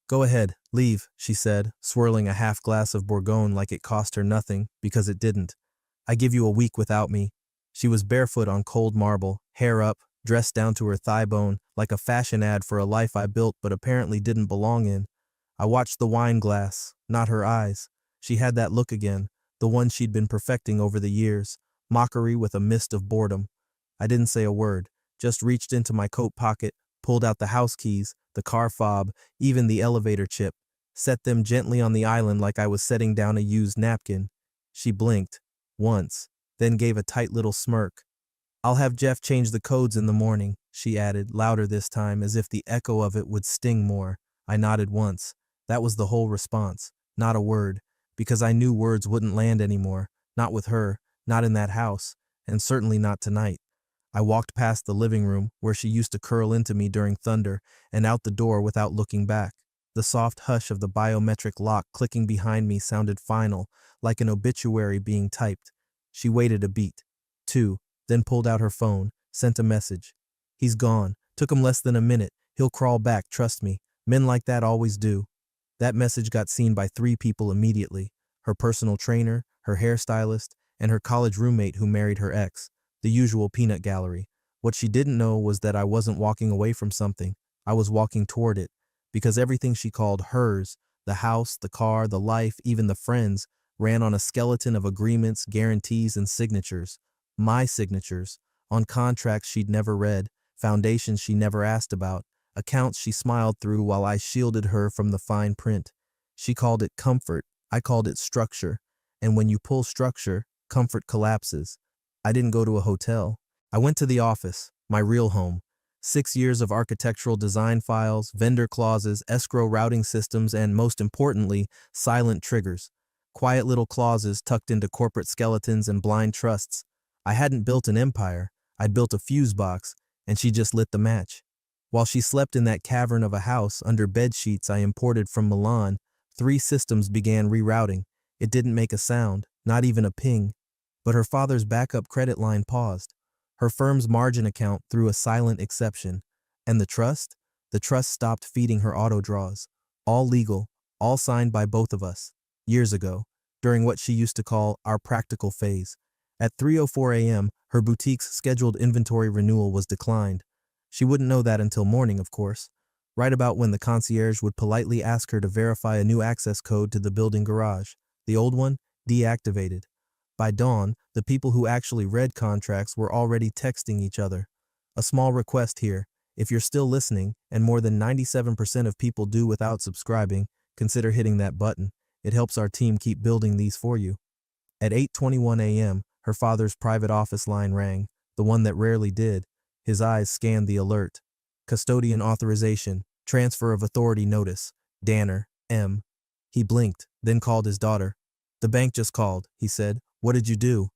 Go ahead, leave, she said, swirling a half glass of Bourgogne like it cost her nothing, because it didn't. I give you a week without me. She was barefoot on cold marble, hair up, dressed down to her thigh bone, like a fashion ad for a life I built but apparently didn't belong in. I watched the wine glass, not her eyes. She had that look again, the one she'd been perfecting over the years, mockery with a mist of boredom. I didn't say a word, just reached into my coat pocket, pulled out the house keys, the car fob, even the elevator chip, set them gently on the island like I was setting down a used napkin. She blinked, once, then gave a tight little smirk. I'll have Jeff change the codes in the morning, she added, louder this time, as if the echo of it would sting more. I nodded once. That was the whole response, not a word, because I knew words wouldn't land anymore, not with her, not in that house, and certainly not tonight. I walked past the living room, where she used to curl into me during thunder, and out the door without looking back. The soft hush of the biometric lock clicking behind me sounded final, like an obituary being typed. She waited a beat, two, then pulled out her phone, sent a message. He's gone. Took him less than a minute. He'll crawl back, trust me. Men like that always do. That message got seen by 3 people immediately. Her personal trainer, her hairstylist, and her college roommate who married her ex. The usual peanut gallery. What she didn't know was that I wasn't walking away from something. I was walking toward it. Because everything she called hers, the house, the car, the life, even the friends, ran on a skeleton of agreements, guarantees, and signatures. My signatures. On contracts she'd never read, foundations she never asked about, accounts she smiled through while I shielded her from the fine print. She called it comfort. I called it structure. And when you pull structure, comfort collapses. I didn't go to a hotel. I went to the office, my real home. 6 years of architectural design files, vendor clauses, escrow routing systems, and most importantly, silent triggers. Quiet little clauses tucked into corporate skeletons and blind trusts. I hadn't built an empire. I'd built a fuse box, and she just lit the match. While she slept in that cavern of a house under bed sheets I imported from Milan, 3 systems began rerouting. It didn't make a sound, not even a ping. But her father's backup credit line paused. Her firm's margin account threw a silent exception. And the trust? The trust stopped feeding her auto draws. All legal, all signed by both of us. Years ago, during what she used to call our practical phase. At 3:04 a.m., her boutique's scheduled inventory renewal was declined. She wouldn't know that until morning, of course, right about when the concierge would politely ask her to verify a new access code to the building garage. The old one, deactivated. By dawn, the people who actually read contracts were already texting each other. A small request here. If you're still listening, and more than 97% of people do without subscribing, consider hitting that button. It helps our team keep building these for you. At 8:21 a.m., her father's private office line rang, the one that rarely did. His eyes scanned the alert. Custodian authorization, transfer of authority notice, Danner, M. He blinked, then called his daughter. The bank just called, he said. What did you do?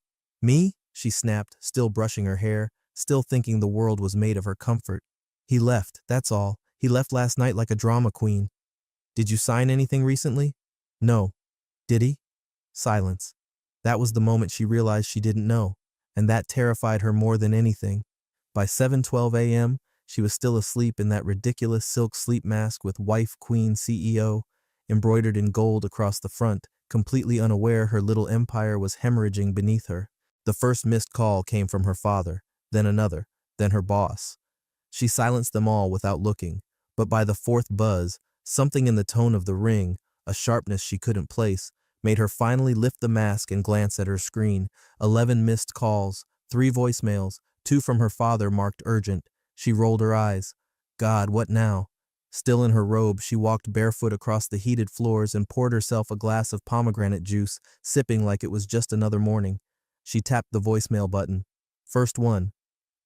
Me? She snapped, still brushing her hair, still thinking the world was made of her comfort. He left, that's all. He left last night like a drama queen. Did you sign anything recently? No. Did he? Silence. That was the moment she realized she didn't know, and that terrified her more than anything. By 7:12 a.m., she was still asleep in that ridiculous silk sleep mask with wife queen CEO embroidered in gold across the front, completely unaware her little empire was hemorrhaging beneath her. The first missed call came from her father, then another, then her boss. She silenced them all without looking, but by the 4th buzz, something in the tone of the ring, a sharpness she couldn't place, made her finally lift the mask and glance at her screen. 11 missed calls, 3 voicemails, 2 from her father marked urgent. She rolled her eyes. God, what now? Still in her robe, she walked barefoot across the heated floors and poured herself a glass of pomegranate juice, sipping like it was just another morning. She tapped the voicemail button. First one.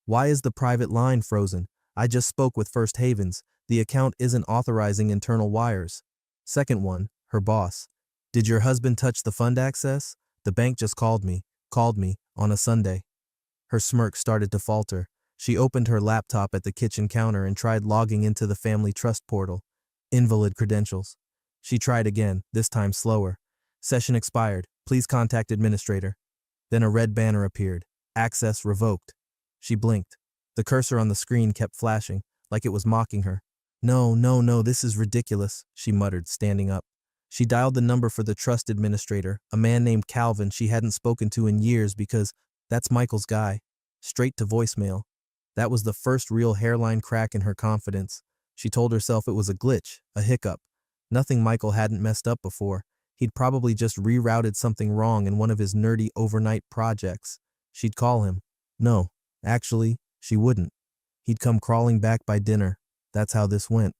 Why is the private line frozen? I just spoke with First Havens. The account isn't authorizing internal wires. Second one, her boss. Did your husband touch the fund access? The bank just called me, on a Sunday. Her smirk started to falter. She opened her laptop at the kitchen counter and tried logging into the family trust portal. Invalid credentials. She tried again, this time slower. Session expired. Please contact administrator. Then a red banner appeared. Access revoked. She blinked. The cursor on the screen kept flashing, like it was mocking her. No, no, no, this is ridiculous, she muttered, standing up. She dialed the number for the trust administrator, a man named Calvin she hadn't spoken to in years because that's Michael's guy. Straight to voicemail. That was the first real hairline crack in her confidence. She told herself it was a glitch, a hiccup. Nothing Michael hadn't messed up before. He'd probably just rerouted something wrong in one of his nerdy overnight projects. She'd call him. No, actually, she wouldn't. He'd come crawling back by dinner. That's how this went.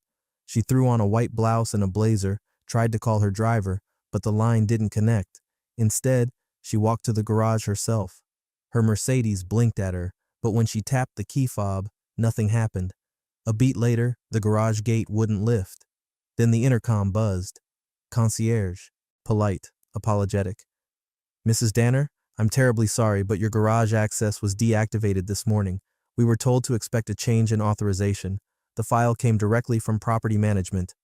She threw on a white blouse and a blazer, tried to call her driver, but the line didn't connect. Instead, she walked to the garage herself. Her Mercedes blinked at her, but when she tapped the key fob, nothing happened. A beat later, the garage gate wouldn't lift. Then the intercom buzzed. Concierge. Polite. Apologetic. Mrs. Danner, I'm terribly sorry, but your garage access was deactivated this morning. We were told to expect a change in authorization. The file came directly from property management.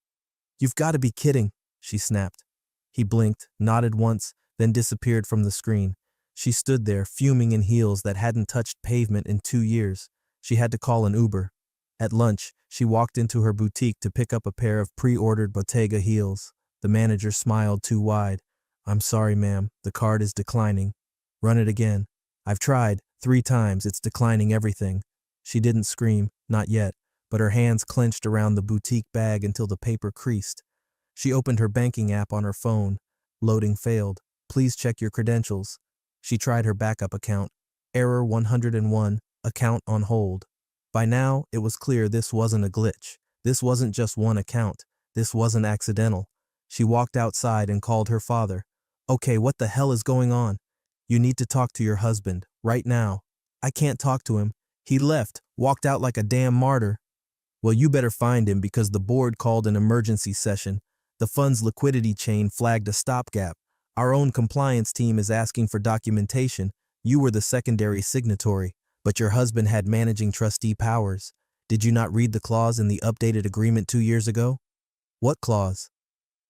You've got to be kidding, she snapped. He blinked, nodded once, then disappeared from the screen. She stood there, fuming in heels that hadn't touched pavement in 2 years. She had to call an Uber. At lunch, she walked into her boutique to pick up a pair of pre-ordered Bottega heels. The manager smiled too wide. I'm sorry, ma'am, the card is declining. Run it again. I've tried, 3 times, it's declining everything. She didn't scream, not yet, but her hands clenched around the boutique bag until the paper creased. She opened her banking app on her phone. Loading failed. Please check your credentials. She tried her backup account. Error 101, account on hold. By now, it was clear this wasn't a glitch. This wasn't just one account. This wasn't accidental. She walked outside and called her father. Okay, what the hell is going on? You need to talk to your husband, right now. I can't talk to him. He left, walked out like a damn martyr. Well, you better find him because the board called an emergency session. The fund's liquidity chain flagged a stopgap. Our own compliance team is asking for documentation. You were the secondary signatory, but your husband had managing trustee powers. Did you not read the clause in the updated agreement 2 years ago? What clause?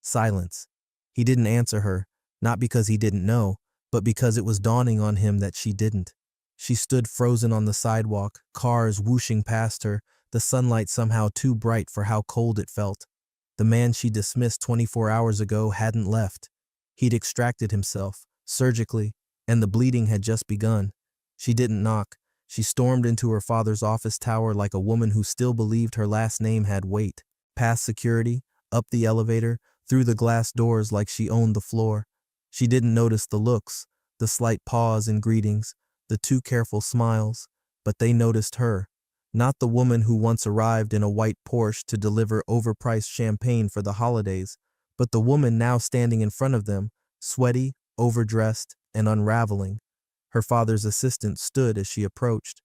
Silence. He didn't answer her, not because he didn't know, but because it was dawning on him that she didn't. She stood frozen on the sidewalk, cars whooshing past her, the sunlight somehow too bright for how cold it felt. The man she dismissed 24 hours ago hadn't left. He'd extracted himself, surgically, and the bleeding had just begun. She didn't knock. She stormed into her father's office tower like a woman who still believed her last name had weight. Past security, up the elevator, through the glass doors like she owned the floor. She didn't notice the looks, the slight pause in greetings, the too careful smiles, but they noticed her. Not the woman who once arrived in a white Porsche to deliver overpriced champagne for the holidays, but the woman now standing in front of them, sweaty, overdressed, and unraveling. Her father's assistant stood as she approached.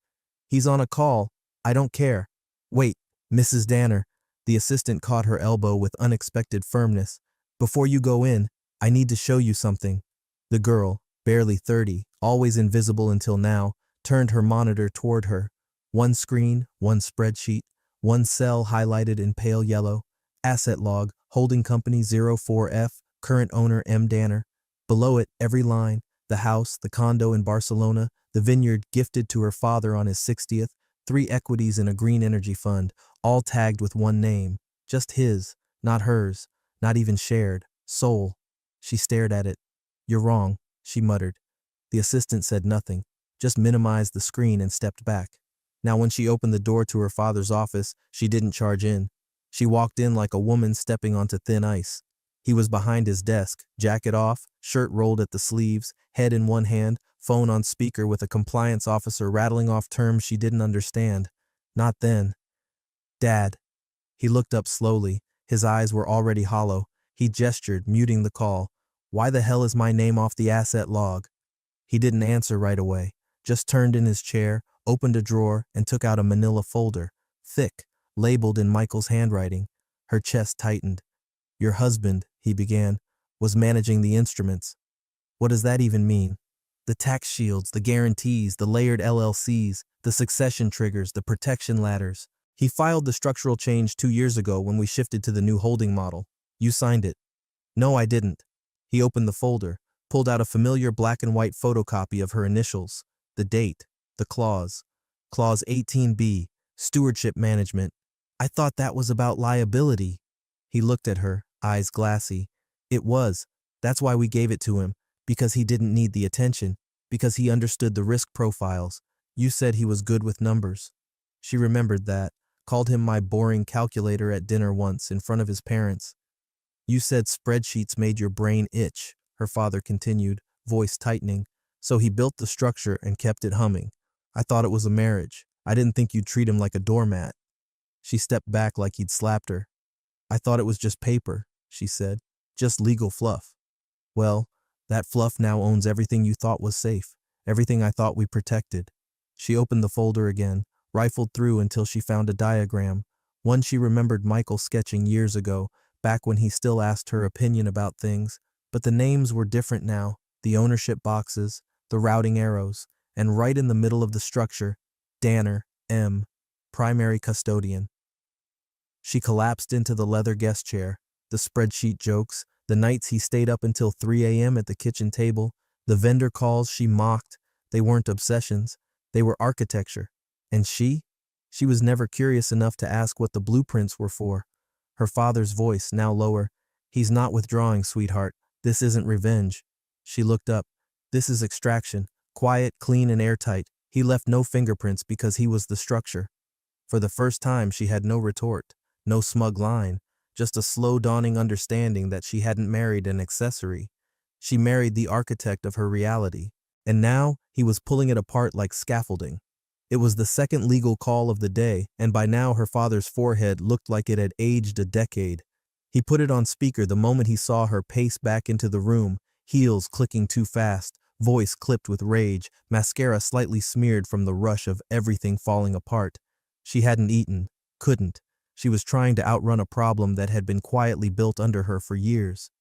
He's on a call. I don't care. Wait, Mrs. Danner. The assistant caught her elbow with unexpected firmness. Before you go in, I need to show you something. The girl, barely 30, always invisible until now, turned her monitor toward her. One screen, one spreadsheet, one cell highlighted in pale yellow. Asset log, holding company 04F, current owner M. Danner. Below it, every line, the house, the condo in Barcelona, the vineyard gifted to her father on his 60th, 3 equities in a green energy fund, all tagged with one name. Just his, not hers, not even shared. Soul. She stared at it. You're wrong, she muttered. The assistant said nothing, just minimized the screen and stepped back. Now when she opened the door to her father's office, she didn't charge in. She walked in like a woman stepping onto thin ice. He was behind his desk, jacket off, shirt rolled at the sleeves, head in one hand, phone on speaker with a compliance officer rattling off terms she didn't understand. Not then. Dad. He looked up slowly. His eyes were already hollow. He gestured, muting the call. Why the hell is my name off the asset log? He didn't answer right away, just turned in his chair, opened a drawer, and took out a manila folder, thick, labeled in Michael's handwriting. Her chest tightened. Your husband, he began, was managing the instruments. What does that even mean? The tax shields, the guarantees, the layered LLCs, the succession triggers, the protection ladders. He filed the structural change 2 years ago when we shifted to the new holding model. You signed it. No, I didn't. He opened the folder, pulled out a familiar black and white photocopy of her initials, the date, the clause. Clause 18B, stewardship management. I thought that was about liability. He looked at her, eyes glassy. It was. That's why we gave it to him, because he didn't need the attention, because he understood the risk profiles. You said he was good with numbers. She remembered that, called him my boring calculator at dinner once in front of his parents. You said spreadsheets made your brain itch, her father continued, voice tightening. So he built the structure and kept it humming. I thought it was a marriage. I didn't think you'd treat him like a doormat. She stepped back like he'd slapped her. I thought it was just paper, she said. Just legal fluff. Well, that fluff now owns everything you thought was safe, everything I thought we protected. She opened the folder again, rifled through until she found a diagram, one she remembered Michael sketching years ago, back when he still asked her opinion about things, but the names were different now, the ownership boxes, the routing arrows, and right in the middle of the structure, Danner, M., primary custodian. She collapsed into the leather guest chair, the spreadsheet jokes, the nights he stayed up until 3 a.m. at the kitchen table, the vendor calls she mocked. They weren't obsessions, they were architecture. And she was never curious enough to ask what the blueprints were for. Her father's voice, now lower. He's not withdrawing, sweetheart. This isn't revenge. She looked up. This is extraction. Quiet, clean, and airtight. He left no fingerprints because he was the structure. For the first time, she had no retort, no smug line, just a slow dawning understanding that she hadn't married an accessory. She married the architect of her reality. And now, he was pulling it apart like scaffolding. It was the second legal call of the day, and by now her father's forehead looked like it had aged a decade. He put it on speaker the moment he saw her pace back into the room, heels clicking too fast, voice clipped with rage, mascara slightly smeared from the rush of everything falling apart. She hadn't eaten, couldn't. She was trying to outrun a problem that had been quietly built under her for years.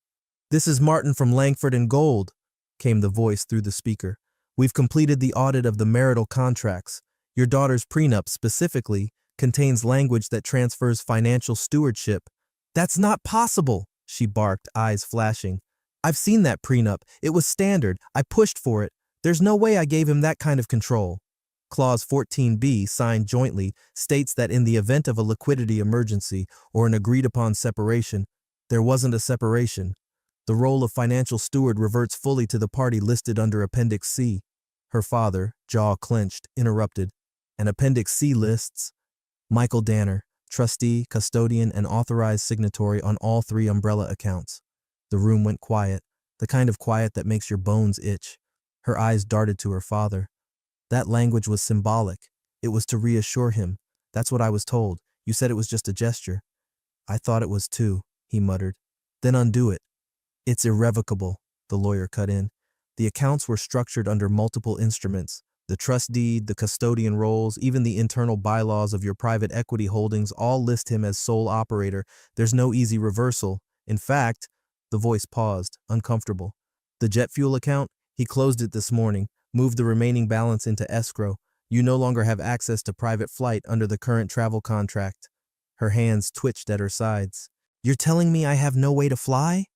"This is Martin from Langford and Gold," came the voice through the speaker. "We've completed the audit of the marital contracts. Your daughter's prenup, specifically, contains language that transfers financial stewardship." "That's not possible," she barked, eyes flashing. "I've seen that prenup. It was standard. I pushed for it. There's no way I gave him that kind of control." Clause 14B, signed jointly, states that in the event of a liquidity emergency or an agreed-upon separation, there wasn't a separation. The role of financial steward reverts fully to the party listed under Appendix C. Her father, jaw clenched, interrupted. And Appendix C lists Michael Danner, trustee, custodian, and authorized signatory on all 3 umbrella accounts. The room went quiet, the kind of quiet that makes your bones itch. Her eyes darted to her father. That language was symbolic. It was to reassure him. "That's what I was told. You said it was just a gesture." "I thought it was too," he muttered. "Then undo it." "It's irrevocable," the lawyer cut in. The accounts were structured under multiple instruments. The trust deed, the custodian roles, even the internal bylaws of your private equity holdings all list him as sole operator. There's no easy reversal. In fact, the voice paused, uncomfortable. "The jet fuel account? He closed it this morning, moved the remaining balance into escrow. You no longer have access to private flight under the current travel contract." Her hands twitched at her sides. "You're telling me I have no way to fly?"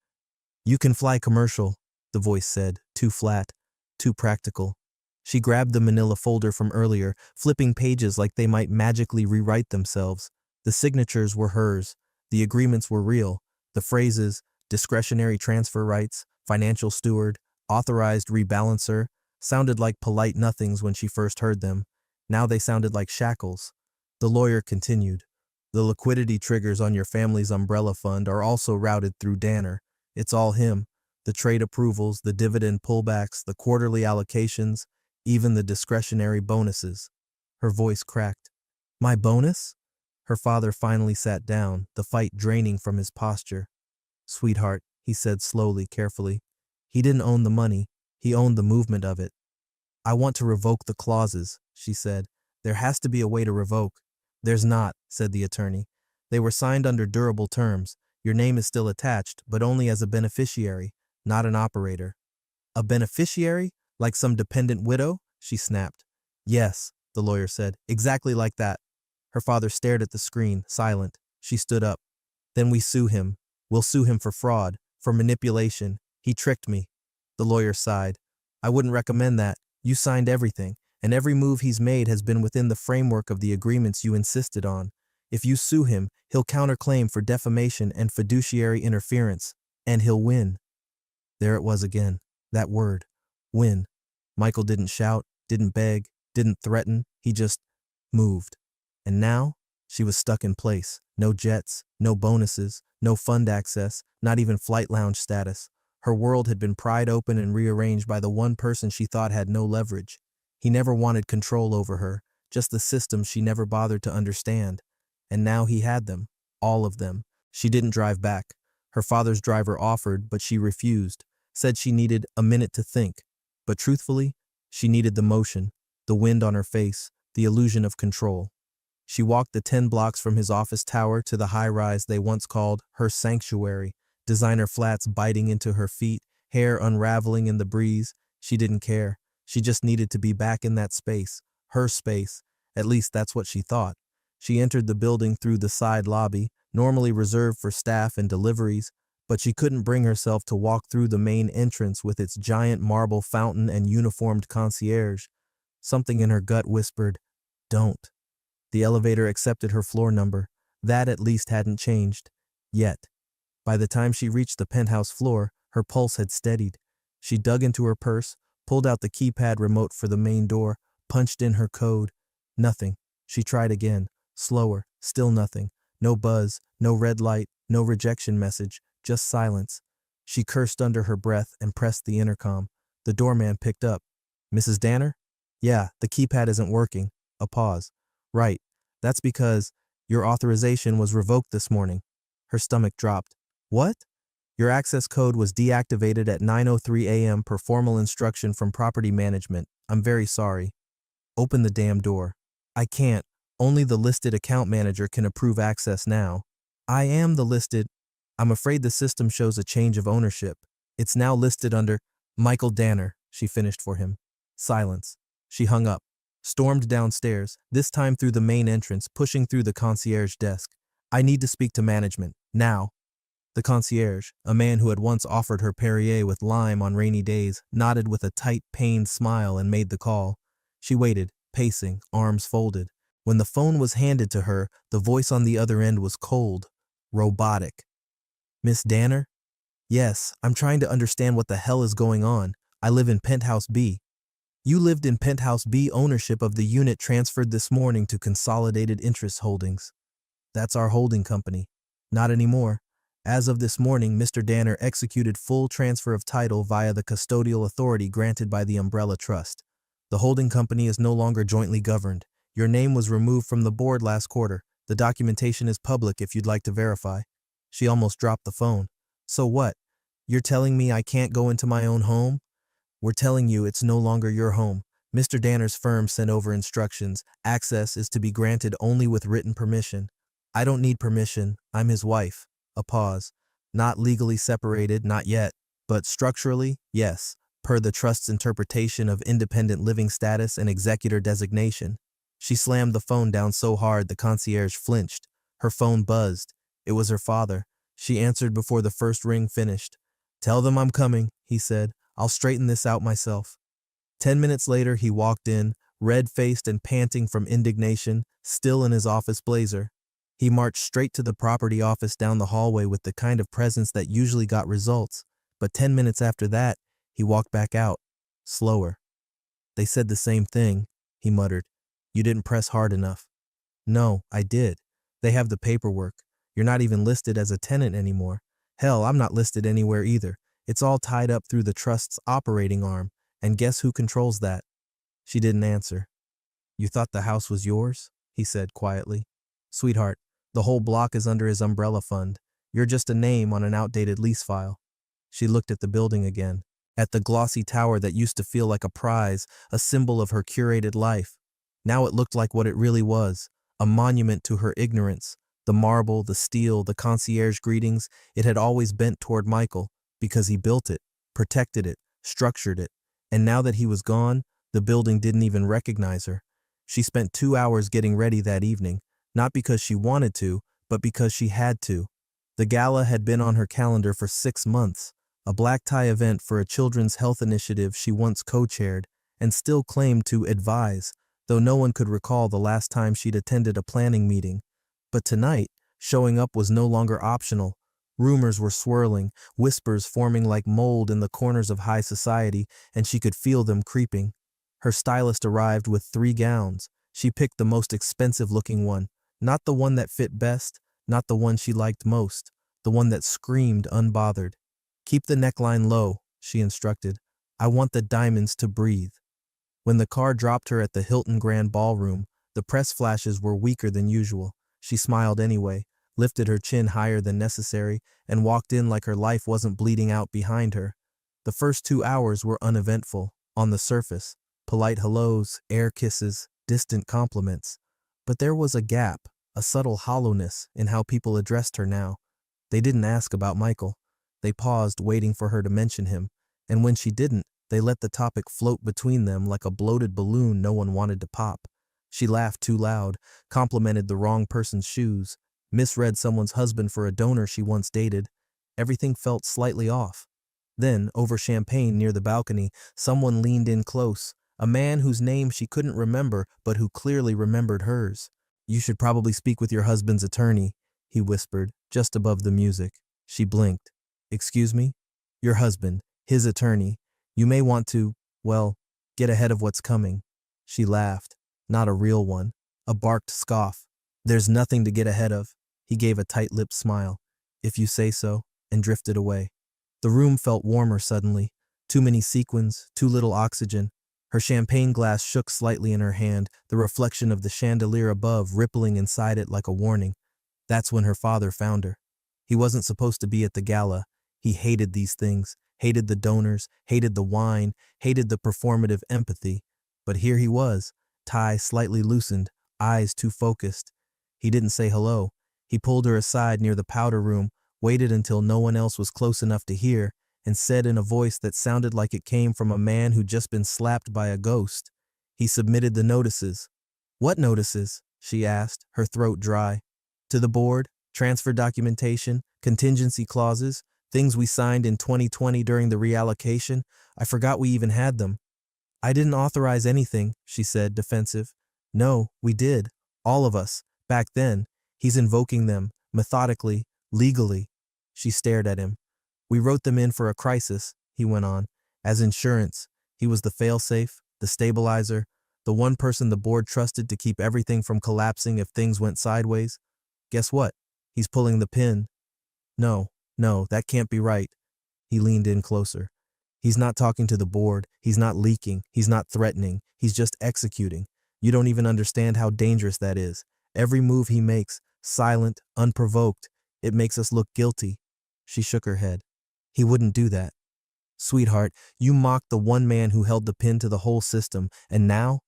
"You can fly commercial," the voice said, too flat, too practical. She grabbed the manila folder from earlier, flipping pages like they might magically rewrite themselves. The signatures were hers. The agreements were real. The phrases, discretionary transfer rights, financial steward, authorized rebalancer, sounded like polite nothings when she first heard them. Now they sounded like shackles. The lawyer continued. "The liquidity triggers on your family's umbrella fund are also routed through Danner. It's all him. The trade approvals, the dividend pullbacks, the quarterly allocations, even the discretionary bonuses." Her voice cracked. "My bonus?" Her father finally sat down, the fight draining from his posture. "Sweetheart," he said slowly, carefully. "He didn't own the money. He owned the movement of it." "I want to revoke the clauses," she said. "There has to be a way to revoke." "There's not," said the attorney. "They were signed under durable terms. Your name is still attached, but only as a beneficiary, not an operator." "A beneficiary? Like some dependent widow?" she snapped. "Yes," the lawyer said, "exactly like that." Her father stared at the screen, silent. She stood up. "Then we sue him. We'll sue him for fraud, for manipulation. He tricked me." The lawyer sighed. "I wouldn't recommend that. You signed everything, and every move he's made has been within the framework of the agreements you insisted on. If you sue him, he'll counterclaim for defamation and fiduciary interference, and he'll win. There it was again. That word. Win. Michael didn't shout, didn't beg, didn't threaten. He just moved. And now, she was stuck in place. No jets, no bonuses, no fund access, not even flight lounge status. Her world had been pried open and rearranged by the one person she thought had no leverage. He never wanted control over her, just the systems she never bothered to understand. And now he had them. All of them. She didn't drive back. Her father's driver offered, but she refused. Said she needed a minute to think. But truthfully, she needed the motion, the wind on her face, the illusion of control. She walked the 10 blocks from his office tower to the high-rise they once called her sanctuary, designer flats biting into her feet, hair unraveling in the breeze. She didn't care. She just needed to be back in that space, her space. At least that's what she thought. She entered the building through the side lobby, normally reserved for staff and deliveries, but she couldn't bring herself to walk through the main entrance with its giant marble fountain and uniformed concierge. Something in her gut whispered, "Don't." The elevator accepted her floor number. That at least hadn't changed. Yet. By the time she reached the penthouse floor, her pulse had steadied. She dug into her purse, pulled out the keypad remote for the main door, punched in her code. Nothing. She tried again. Slower. Still nothing. No buzz, no red light, no rejection message, just silence. She cursed under her breath and pressed the intercom. The doorman picked up. "Mrs. Danner?" "Yeah, the keypad isn't working." A pause. "Right. That's because your authorization was revoked this morning." Her stomach dropped. "What?" "Your access code was deactivated at 9:03 a.m. per formal instruction from property management. I'm very sorry." "Open the damn door." "I can't. Only the listed account manager can approve access now." "I am the listed." "I'm afraid the system shows a change of ownership. It's now listed under Michael Danner," she finished for him. Silence. She hung up. Stormed downstairs, this time through the main entrance, pushing through the concierge desk. "I need to speak to management. Now." The concierge, a man who had once offered her Perrier with lime on rainy days, nodded with a tight, pained smile and made the call. She waited, pacing, arms folded. When the phone was handed to her, the voice on the other end was cold, robotic. "Miss Danner?" "Yes, I'm trying to understand what the hell is going on. I live in Penthouse B." "You lived in Penthouse B. Ownership of the unit transferred this morning to Consolidated Interest Holdings." "That's our holding company." "Not anymore. As of this morning, Mr. Danner executed full transfer of title via the custodial authority granted by the Umbrella Trust. The holding company is no longer jointly governed. Your name was removed from the board last quarter. The documentation is public if you'd like to verify." She almost dropped the phone. "So what? You're telling me I can't go into my own home?" "We're telling you it's no longer your home. Mr. Danner's firm sent over instructions. Access is to be granted only with written permission." "I don't need permission. I'm his wife." A pause. "Not legally separated, not yet. But structurally, yes, per the trust's interpretation of independent living status and executor designation." She slammed the phone down so hard the concierge flinched. Her phone buzzed. It was her father. She answered before the first ring finished. "Tell them I'm coming," he said. "I'll straighten this out myself." 10 minutes later, he walked in, red-faced and panting from indignation, still in his office blazer. He marched straight to the property office down the hallway with the kind of presence that usually got results, but 10 minutes after that, he walked back out, slower. "They said the same thing," he muttered. "You didn't press hard enough." "No, I did. They have the paperwork. You're not even listed as a tenant anymore. Hell, I'm not listed anywhere either. It's all tied up through the trust's operating arm, and guess who controls that?" She didn't answer. "You thought the house was yours?" he said quietly. "Sweetheart, the whole block is under his umbrella fund. You're just a name on an outdated lease file." She looked at the building again, at the glossy tower that used to feel like a prize, a symbol of her curated life. Now it looked like what it really was, a monument to her ignorance. The marble, the steel, the concierge greetings, it had always bent toward Michael, because he built it, protected it, structured it. And now that he was gone, the building didn't even recognize her. She spent 2 hours getting ready that evening, not because she wanted to, but because she had to. The gala had been on her calendar for 6 months, a black tie event for a children's health initiative she once co-chaired and still claimed to advise, though no one could recall the last time she'd attended a planning meeting. But tonight, showing up was no longer optional. Rumors were swirling, whispers forming like mold in the corners of high society, and she could feel them creeping. Her stylist arrived with 3 gowns. She picked the most expensive-looking one, not the one that fit best, not the one she liked most, the one that screamed unbothered. "Keep the neckline low," she instructed. "I want the diamonds to breathe." When the car dropped her at the Hilton Grand Ballroom, the press flashes were weaker than usual. She smiled anyway, lifted her chin higher than necessary, and walked in like her life wasn't bleeding out behind her. The first 2 hours were uneventful, on the surface. Polite hellos, air kisses, distant compliments. But there was a gap, a subtle hollowness in how people addressed her now. They didn't ask about Michael. They paused, waiting for her to mention him, and when she didn't, they let the topic float between them like a bloated balloon no one wanted to pop. She laughed too loud, complimented the wrong person's shoes, misread someone's husband for a donor she once dated. Everything felt slightly off. Then, over champagne near the balcony, someone leaned in close, a man whose name she couldn't remember but who clearly remembered hers. "You should probably speak with your husband's attorney," he whispered, just above the music. She blinked. "Excuse me?" "Your husband, his attorney. You may want to, well, get ahead of what's coming." She laughed. Not a real one. A barked scoff. "There's nothing to get ahead of." He gave a tight-lipped smile. "If you say so," and drifted away. The room felt warmer suddenly. Too many sequins, too little oxygen. Her champagne glass shook slightly in her hand, the reflection of the chandelier above rippling inside it like a warning. That's when her father found her. He wasn't supposed to be at the gala. He hated these things, hated the donors, hated the wine, hated the performative empathy. But here he was, tie slightly loosened, eyes too focused. He didn't say hello. He pulled her aside near the powder room, waited until no one else was close enough to hear, and said in a voice that sounded like it came from a man who'd just been slapped by a ghost. He submitted the notices. "What notices?" she asked, her throat dry. "To the board, transfer documentation, contingency clauses, things we signed in 2020 during the reallocation. I forgot we even had them." "I didn't authorize anything," she said, defensive. "No, we did. All of us. Back then. He's invoking them, methodically, legally." She stared at him. "We wrote them in for a crisis," he went on, "as insurance. He was the failsafe, the stabilizer, the one person the board trusted to keep everything from collapsing if things went sideways. Guess what? He's pulling the pin." No, that can't be right." He leaned in closer. "He's not talking to the board. He's not leaking. He's not threatening. He's just executing. You don't even understand how dangerous that is. Every move he makes, silent, unprovoked, it makes us look guilty." She shook her head. "He wouldn't do that." "Sweetheart, you mocked the one man who held the pin to the whole system, and now?"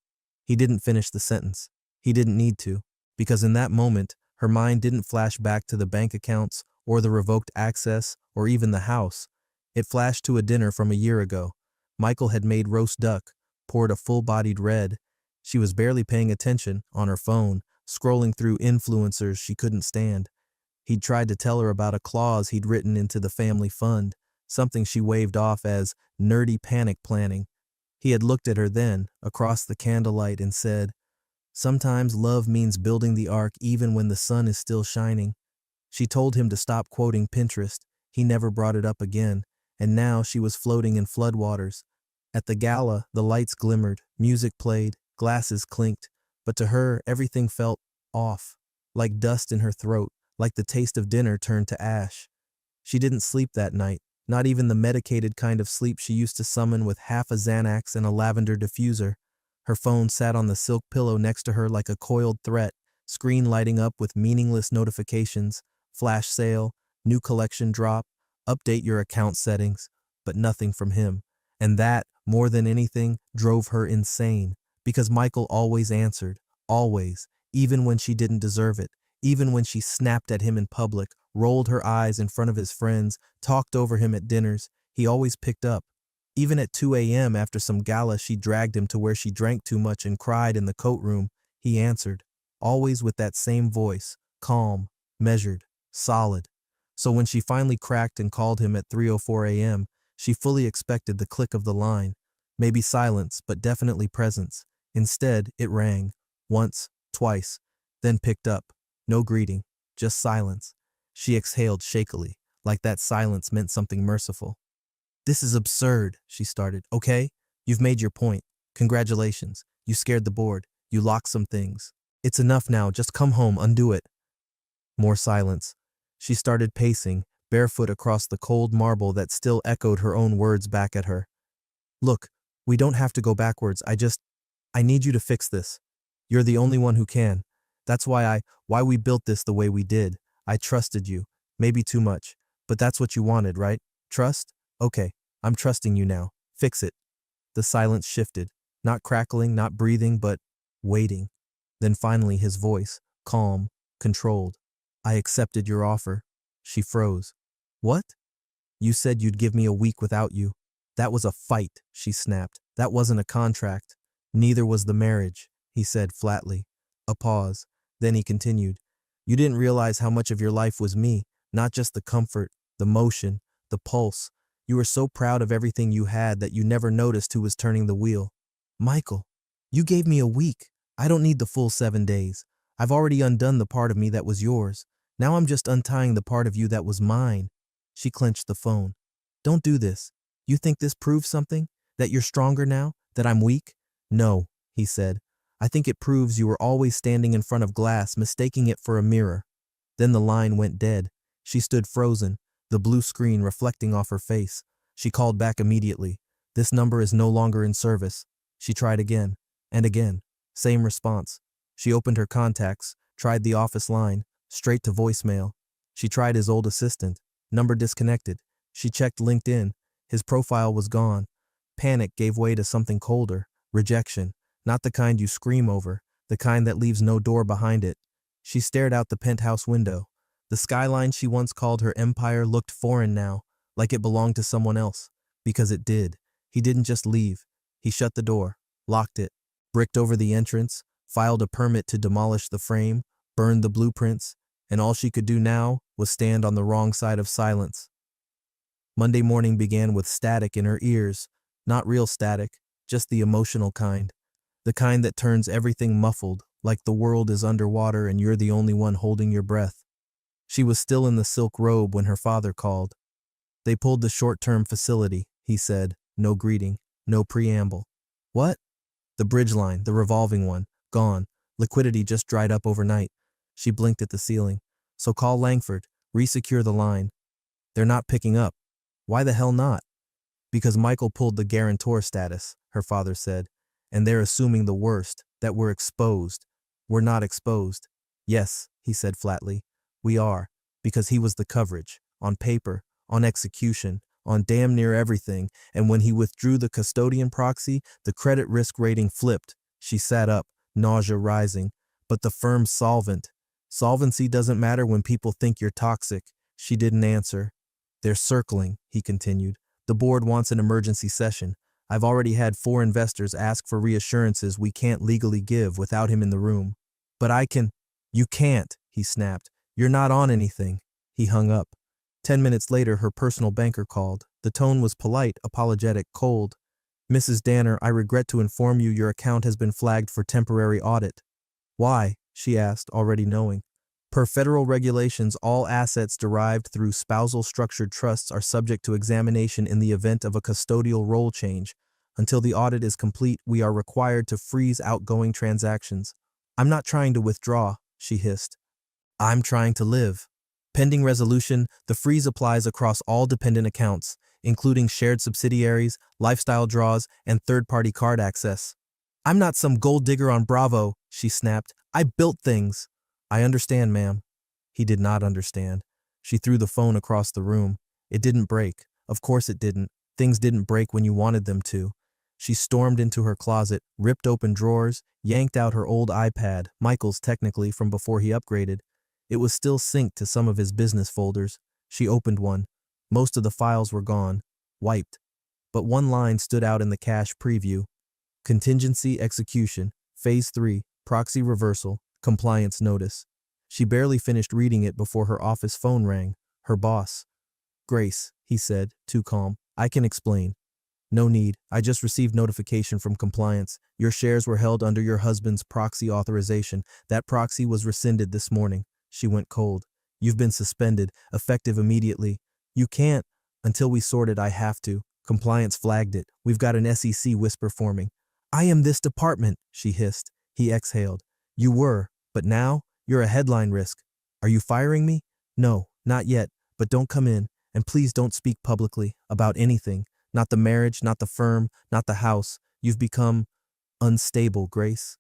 He didn't finish the sentence. He didn't need to, because in that moment, her mind didn't flash back to the bank accounts, or the revoked access, or even the house. It flashed to a dinner from a year ago. Michael had made roast duck, poured a full-bodied red. She was barely paying attention, on her phone, scrolling through influencers she couldn't stand. He'd tried to tell her about a clause he'd written into the family fund, something she waved off as nerdy panic planning. He had looked at her then, across the candlelight, and said, "Sometimes love means building the ark even when the sun is still shining." She told him to stop quoting Pinterest. He never brought it up again, and now she was floating in floodwaters. At the gala, the lights glimmered, music played, glasses clinked, but to her, everything felt off, like dust in her throat, like the taste of dinner turned to ash. She didn't sleep that night, not even the medicated kind of sleep she used to summon with half a Xanax and a lavender diffuser. Her phone sat on the silk pillow next to her like a coiled threat, screen lighting up with meaningless notifications, flash sale, new collection drop, update your account settings, but nothing from him. And that, more than anything, drove her insane, because Michael always answered, always, even when she didn't deserve it, even when she snapped at him in public, rolled her eyes in front of his friends, talked over him at dinners, he always picked up. Even at 2 a.m. after some gala she dragged him to where she drank too much and cried in the coat room, he answered, always with that same voice, calm, measured, solid. So when she finally cracked and called him at 3:04 a.m., she fully expected the click of the line. Maybe silence, but definitely presence. Instead, it rang. Once, twice, then picked up. No greeting, just silence. She exhaled shakily, like that silence meant something merciful. This is absurd, she started. Okay, you've made your point. Congratulations. You scared the board. You locked some things. It's enough now, just come home, undo it. More silence. She started pacing, barefoot across the cold marble that still echoed her own words back at her. Look, we don't have to go backwards, I need you to fix this. You're the only one who can. That's why we built this the way we did. I trusted you. Maybe too much. But that's what you wanted, right? Trust? Okay, I'm trusting you now. Fix it. The silence shifted. Not crackling, not breathing, but waiting. Then finally his voice, calm, controlled. I accepted your offer. She froze. What? You said you'd give me a week without you. That was a fight, she snapped. That wasn't a contract. Neither was the marriage, he said flatly. A pause. Then he continued. You didn't realize how much of your life was me, not just the comfort, the motion, the pulse. You were so proud of everything you had that you never noticed who was turning the wheel. Michael, you gave me a week. I don't need the full 7 days. I've already undone the part of me that was yours. Now I'm just untying the part of you that was mine. She clenched the phone. Don't do this. You think this proves something? That you're stronger now? That I'm weak? No, he said. I think it proves you were always standing in front of glass, mistaking it for a mirror. Then the line went dead. She stood frozen, the blue screen reflecting off her face. She called back immediately. This number is no longer in service. She tried again, and again. Same response. She opened her contacts, tried the office line, straight to voicemail. She tried his old assistant. Number disconnected. She checked LinkedIn. His profile was gone. Panic gave way to something colder. Rejection. Not the kind you scream over, the kind that leaves no door behind it. She stared out the penthouse window. The skyline she once called her empire looked foreign now, like it belonged to someone else. Because it did. He didn't just leave. He shut the door, locked it, bricked over the entrance, filed a permit to demolish the frame, burned the blueprints, and all she could do now was stand on the wrong side of silence. Monday morning began with static in her ears. Not real static, just the emotional kind. The kind that turns everything muffled, like the world is underwater and you're the only one holding your breath. She was still in the silk robe when her father called. They pulled the short-term facility, he said. No greeting, no preamble. What? The bridge line, the revolving one, gone. Liquidity just dried up overnight. She blinked at the ceiling. So call Langford, resecure the line. They're not picking up. Why the hell not? Because Michael pulled the guarantor status, her father said. And they're assuming the worst, that we're exposed. We're not exposed. Yes, he said flatly. We are, because he was the coverage, on paper, on execution, on damn near everything, and when he withdrew the custodian proxy, the credit risk rating flipped. She sat up, nausea rising. But the firm's solvent. Solvency doesn't matter when people think you're toxic. She didn't answer. They're circling, he continued. The board wants an emergency session. I've already had 4 investors ask for reassurances we can't legally give without him in the room. But I can. You can't, he snapped. You're not on anything. He hung up. 10 minutes later, her personal banker called. The tone was polite, apologetic, cold. Mrs. Danner, I regret to inform you your account has been flagged for temporary audit. Why? She asked, already knowing. Per federal regulations, all assets derived through spousal structured trusts are subject to examination in the event of a custodial role change. Until the audit is complete, we are required to freeze outgoing transactions. I'm not trying to withdraw, she hissed. I'm trying to live. Pending resolution, the freeze applies across all dependent accounts, including shared subsidiaries, lifestyle draws, and third-party card access. I'm not some gold digger on Bravo, she snapped. I built things. I understand, ma'am. He did not understand. She threw the phone across the room. It didn't break. Of course it didn't. Things didn't break when you wanted them to. She stormed into her closet, ripped open drawers, yanked out her old iPad, Michael's technically from before he upgraded. It was still synced to some of his business folders. She opened one. Most of the files were gone, wiped. But one line stood out in the cache preview. Contingency execution, Phase 3, proxy reversal, compliance notice. She barely finished reading it before her office phone rang. Her boss. Grace, he said, too calm. I can explain. No need. I just received notification from compliance. Your shares were held under your husband's proxy authorization. That proxy was rescinded this morning. She went cold. You've been suspended, effective immediately. You can't. Until we sort it, I have to. Compliance flagged it. We've got an SEC whisper forming. I am this department, she hissed. He exhaled. You were, but now, you're a headline risk. Are you firing me? No, not yet, but don't come in, and please don't speak publicly about anything. Not the marriage, not the firm, not the house. You've become unstable, Grace.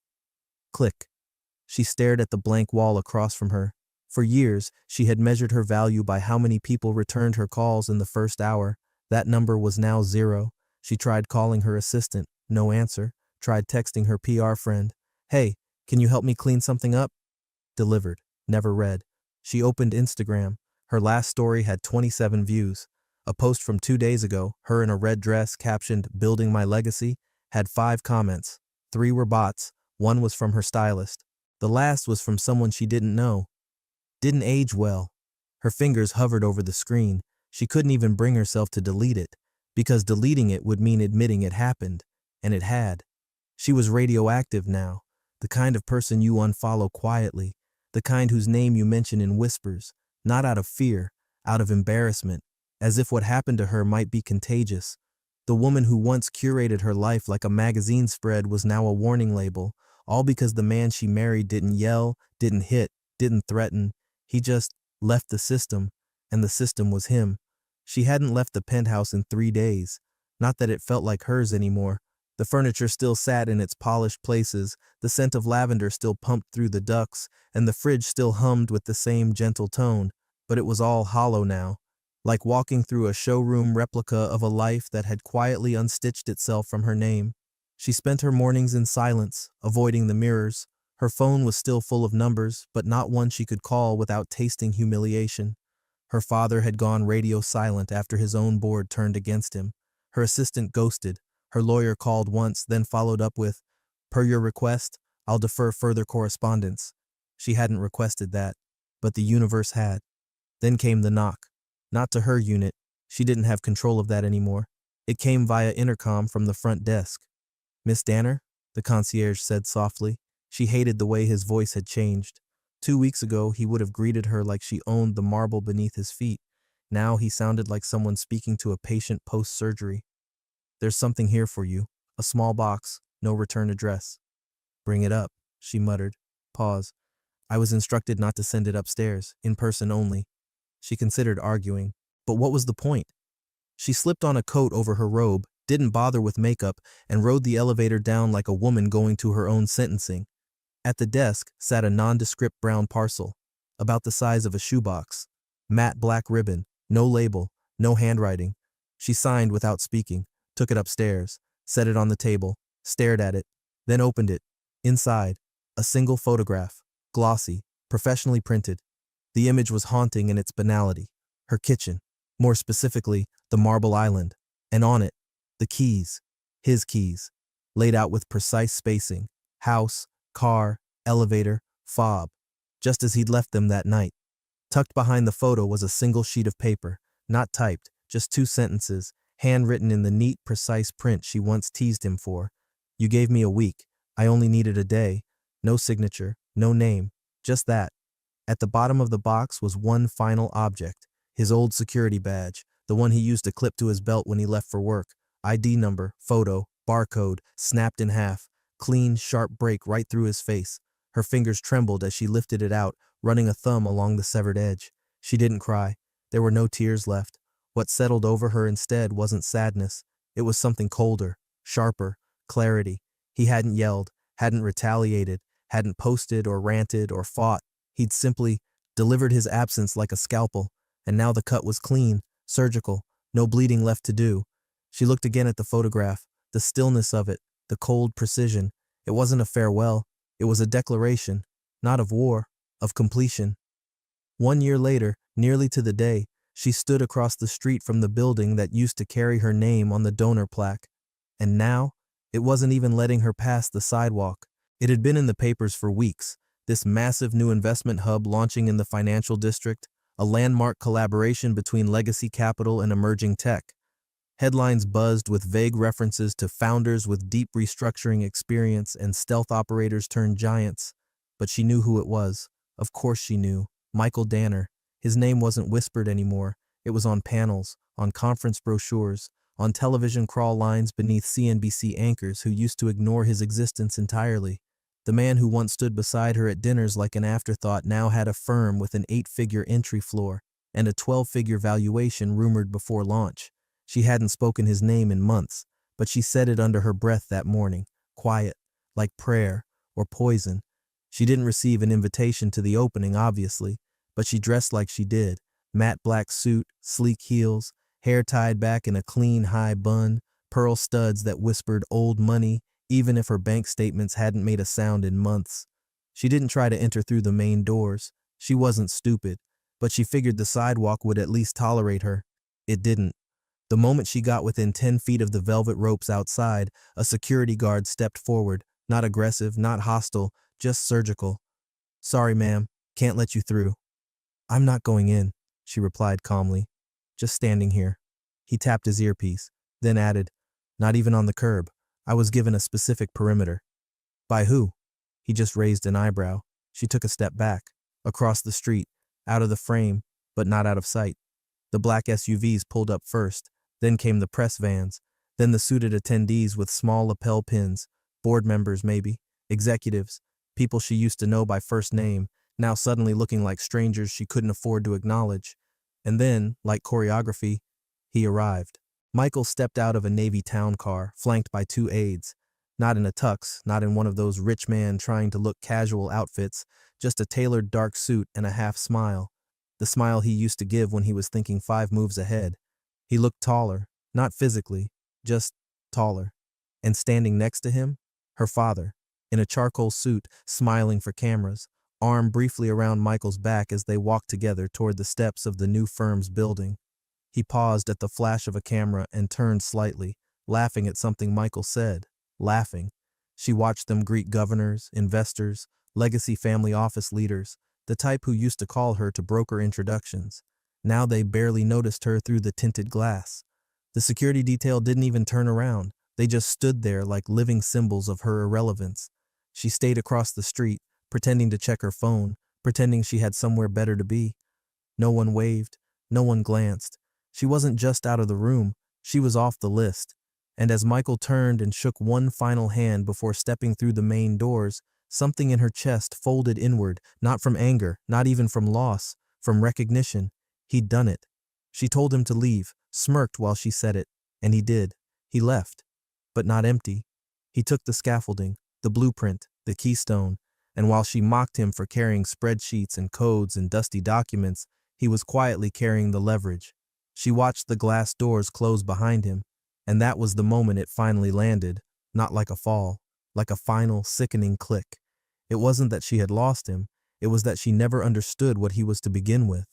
Click. She stared at the blank wall across from her. For years, she had measured her value by how many people returned her calls in the first hour. That number was now 0. She tried calling her assistant. No answer. Tried texting her PR friend. Hey, can you help me clean something up? Delivered. Never read. She opened Instagram. Her last story had 27 views. A post from 2 days ago, her in a red dress captioned, "Building My Legacy," had 5 comments. 3 were bots. 1 was from her stylist. The last was from someone she didn't know. Didn't age well. Her fingers hovered over the screen. She couldn't even bring herself to delete it, because deleting it would mean admitting it happened, and it had. She was radioactive now, the kind of person you unfollow quietly, the kind whose name you mention in whispers, not out of fear, out of embarrassment, as if what happened to her might be contagious. The woman who once curated her life like a magazine spread was now a warning label, all because the man she married didn't yell, didn't hit, didn't threaten. He just left the system, and the system was him. She hadn't left the penthouse in 3 days. Not that it felt like hers anymore. The furniture still sat in its polished places, the scent of lavender still pumped through the ducts, and the fridge still hummed with the same gentle tone, but it was all hollow now, like walking through a showroom replica of a life that had quietly unstitched itself from her name. She spent her mornings in silence, avoiding the mirrors. Her phone was still full of numbers, but not one she could call without tasting humiliation. Her father had gone radio silent after his own board turned against him. Her assistant ghosted. Her lawyer called once, then followed up with, "Per your request, I'll defer further correspondence." She hadn't requested that, but the universe had. Then came the knock. Not to her unit. She didn't have control of that anymore. It came via intercom from the front desk. "Miss Danner?" the concierge said softly. She hated the way his voice had changed. 2 weeks ago, he would have greeted her like she owned the marble beneath his feet. Now he sounded like someone speaking to a patient post-surgery. "There's something here for you. A small box, no return address." "Bring it up," she muttered. Pause. "I was instructed not to send it upstairs, in person only." She considered arguing, but what was the point? She slipped on a coat over her robe, didn't bother with makeup, and rode the elevator down like a woman going to her own sentencing. At the desk sat a nondescript brown parcel, about the size of a shoebox. Matte black ribbon, no label, no handwriting. She signed without speaking, took it upstairs, set it on the table, stared at it, then opened it. Inside, a single photograph, glossy, professionally printed. The image was haunting in its banality. Her kitchen, more specifically, the marble island, and on it, the keys, his keys, laid out with precise spacing, house, car, elevator, fob, just as he'd left them that night. Tucked behind the photo was a single sheet of paper, not typed, just 2 sentences, handwritten in the neat, precise print she once teased him for. "You gave me a week. I only needed a day." No signature, no name, just that. At the bottom of the box was one final object, his old security badge, the one he used to clip to his belt when he left for work. ID number, photo, barcode, snapped in half. Clean, sharp break right through his face. Her fingers trembled as she lifted it out, running a thumb along the severed edge. She didn't cry. There were no tears left. What settled over her instead wasn't sadness. It was something colder, sharper, clarity. He hadn't yelled, hadn't retaliated, hadn't posted or ranted or fought. He'd simply delivered his absence like a scalpel, and now the cut was clean, surgical, no bleeding left to do. She looked again at the photograph, the stillness of it, the cold precision. It wasn't a farewell. It was a declaration, not of war, of completion. 1 year later, nearly to the day, she stood across the street from the building that used to carry her name on the donor plaque. And now, it wasn't even letting her pass the sidewalk. It had been in the papers for weeks, this massive new investment hub launching in the financial district, a landmark collaboration between legacy capital and emerging tech. Headlines buzzed with vague references to founders with deep restructuring experience and stealth operators turned giants. But she knew who it was. Of course she knew. Michael Danner. His name wasn't whispered anymore. It was on panels, on conference brochures, on television crawl lines beneath CNBC anchors who used to ignore his existence entirely. The man who once stood beside her at dinners like an afterthought now had a firm with an 8-figure entry floor and a 12-figure valuation rumored before launch. She hadn't spoken his name in months, but she said it under her breath that morning, quiet, like prayer or poison. She didn't receive an invitation to the opening, obviously, but she dressed like she did. Matte black suit, sleek heels, hair tied back in a clean high bun, pearl studs that whispered old money, even if her bank statements hadn't made a sound in months. She didn't try to enter through the main doors. She wasn't stupid, but she figured the sidewalk would at least tolerate her. It didn't. The moment she got within 10 feet of the velvet ropes outside, a security guard stepped forward, not aggressive, not hostile, just surgical. "Sorry, ma'am, can't let you through." "I'm not going in," she replied calmly. "Just standing here." He tapped his earpiece, then added, "Not even on the curb. I was given a specific perimeter." "By who?" He just raised an eyebrow. She took a step back, across the street, out of the frame, but not out of sight. The black SUVs pulled up first, then came the press vans, then the suited attendees with small lapel pins, board members maybe, executives, people she used to know by first name, now suddenly looking like strangers she couldn't afford to acknowledge. And then, like choreography, he arrived. Michael stepped out of a Navy town car, flanked by 2 aides. Not in a tux, not in one of those rich man trying to look casual outfits, just a tailored dark suit and a half smile. The smile he used to give when he was thinking 5 moves ahead. He looked taller, not physically, just taller. And standing next to him, her father, in a charcoal suit, smiling for cameras, arm briefly around Michael's back as they walked together toward the steps of the new firm's building. He paused at the flash of a camera and turned slightly, laughing at something Michael said. Laughing. She watched them greet governors, investors, legacy family office leaders, the type who used to call her to broker introductions. Now they barely noticed her through the tinted glass. The security detail didn't even turn around. They just stood there like living symbols of her irrelevance. She stayed across the street, pretending to check her phone, pretending she had somewhere better to be. No one waved, no one glanced. She wasn't just out of the room, she was off the list. And as Michael turned and shook one final hand before stepping through the main doors, something in her chest folded inward, not from anger, not even from loss, from recognition. He'd done it. She told him to leave, smirked while she said it, and he did. He left, but not empty. He took the scaffolding, the blueprint, the keystone, and while she mocked him for carrying spreadsheets and codes and dusty documents, he was quietly carrying the leverage. She watched the glass doors close behind him, and that was the moment it finally landed, not like a fall, like a final, sickening click. It wasn't that she had lost him, it was that she never understood what he was to begin with.